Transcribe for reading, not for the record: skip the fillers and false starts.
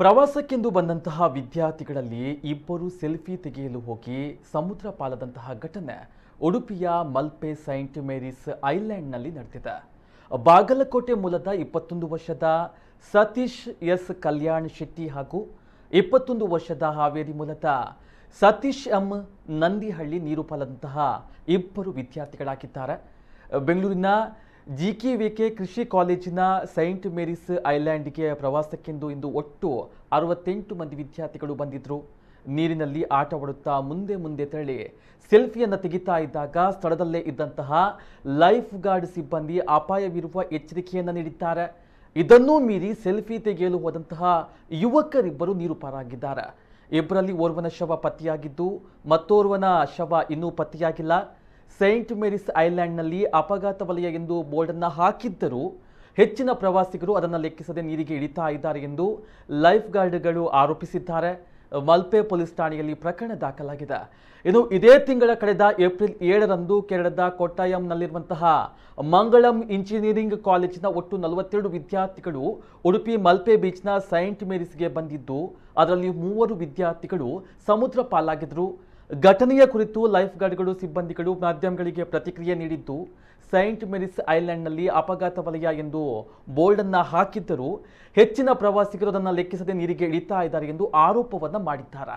ಪ್ರವಾಸಕ್ಕೆಂದು ಬಂದಂತಹ ವಿದ್ಯಾರ್ಥಿಗಳಲ್ಲಿ ಇಬ್ಬರು ಸೆಲ್ಫಿ ತೆಗೆಯಲು ಹೋಗಿ ಸಮುದ್ರ ಪಾಲದಂತಹ ಘಟನೆ ಉಡುಪಿಯ ಮಲ್ಪೆ ಸೈಂಟ್ ಮೇರಿಸ್ ಐಲ್ಯಾಂಡ್ನಲ್ಲಿ ನಡೆದಿದೆ. ಬಾಗಲಕೋಟೆ ಮೂಲದ 21 ವರ್ಷದ ಸತೀಶ್ ಎಸ್ ಕಲ್ಯಾಣ್ ಶೆಟ್ಟಿ ಹಾಗೂ 21 ವರ್ಷದ ಹಾವೇರಿ ಮೂಲದ ಸತೀಶ್ ಎಂ ನಂದಿಹಳ್ಳಿ ನೀರು ಪಾಲದಂತಹ ಇಬ್ಬರು ವಿದ್ಯಾರ್ಥಿಗಳಾಗಿದ್ದಾರೆ. ಬೆಂಗಳೂರಿನ ಜಿಕೆವಿಕೆ ಕೃಷಿ ಕಾಲೇಜಿನ ಸೈಂಟ್ ಮೇರಿಸ್ ಐಲ್ಯಾಂಡ್ಗೆ ಪ್ರವಾಸಕ್ಕೆಂದು ಇಂದು ಒಟ್ಟು 68 ಮಂದಿ ವಿದ್ಯಾರ್ಥಿಗಳು ಬಂದಿದ್ದರು. ನೀರಿನಲ್ಲಿ ಆಟವಾಡುತ್ತಾ ಮುಂದೆ ತೆರಳಿ ಸೆಲ್ಫಿಯನ್ನು ತೆಗಿತಾ ಇದ್ದಾಗ ಸ್ಥಳದಲ್ಲೇ ಇದ್ದಂತಹ ಲೈಫ್ ಗಾರ್ಡ್ ಸಿಬ್ಬಂದಿ ಅಪಾಯವಿರುವ ಎಚ್ಚರಿಕೆಯನ್ನು ನೀಡಿದ್ದಾರೆ. ಇದನ್ನೂ ಮೀರಿ ಸೆಲ್ಫಿ ತೆಗೆಯಲು ಹೋದಂತಹ ಯುವಕರಿಬ್ಬರು ನೀರು ಪಾರಾಗಿದ್ದಾರೆ. ಇಬ್ಬರಲ್ಲಿ ಓರ್ವನ ಶವ ಪತ್ತೆಯಾಗಿದ್ದು ಮತ್ತೋರ್ವನ ಶವ ಇನ್ನೂ ಪತ್ತೆಯಾಗಿಲ್ಲ. ಸೈಂಟ್ ಮೇರಿಸ್ ಐಲ್ಯಾಂಡ್ನಲ್ಲಿ ಅಪಘಾತ ವಲಯ ಎಂದು ಬೋರ್ಡನ್ನು ಹಾಕಿದ್ದರೂ ಹೆಚ್ಚಿನ ಪ್ರವಾಸಿಗರು ಅದನ್ನು ಲೆಕ್ಕಿಸದೆ ನೀರಿಗೆ ಇಳಿತಾ ಇದ್ದಾರೆ ಎಂದು ಲೈಫ್ ಗಾರ್ಡ್ಗಳು ಆರೋಪಿಸಿದ್ದಾರೆ. ಮಲ್ಪೆ ಪೊಲೀಸ್ ಠಾಣೆಯಲ್ಲಿ ಪ್ರಕರಣ ದಾಖಲಾಗಿದೆ. ಇನ್ನು ಇದೇ ತಿಂಗಳ ಕಳೆದ ಏಪ್ರಿಲ್ 7ರಂದು ಕೇರಳದ ಕೊಟ್ಟಾಯಂನಲ್ಲಿರುವಂತಹ ಮಂಗಳಂ ಇಂಜಿನಿಯರಿಂಗ್ ಕಾಲೇಜಿನ ಒಟ್ಟು 42 ವಿದ್ಯಾರ್ಥಿಗಳು ಉಡುಪಿ ಮಲ್ಪೆ ಬೀಚ್ನ ಸೈಂಟ್ ಮೇರಿಸ್ಗೆ ಬಂದಿದ್ದು ಅದರಲ್ಲಿ 3 ವಿದ್ಯಾರ್ಥಿಗಳು ಸಮುದ್ರ ಪಾಲಾಗಿದ್ದರು. ಘಟನೆಯ ಕುರಿತು ಲೈಫ್ ಗಾರ್ಡ್ಗಳು ಸಿಬ್ಬಂದಿಗಳು ಮಾಧ್ಯಮಗಳಿಗೆ ಪ್ರತಿಕ್ರಿಯೆ ನೀಡಿದ್ದು ಸೈಂಟ್ ಮೇರಿಸ್ ಐಲ್ಯಾಂಡ್ನಲ್ಲಿ ಅಪಘಾತ ವಲಯ ಎಂದು ಬೋರ್ಡ್ ಅನ್ನು ಹಾಕಿದ್ದರೂ ಹೆಚ್ಚಿನ ಪ್ರವಾಸಿಗರು ಅದನ್ನು ಲೆಕ್ಕಿಸದೆ ನೀರಿಗೆ ಇಳಿತಾ ಇದ್ದಾರೆ ಎಂದು ಆರೋಪವನ್ನು ಮಾಡಿದ್ದಾರೆ.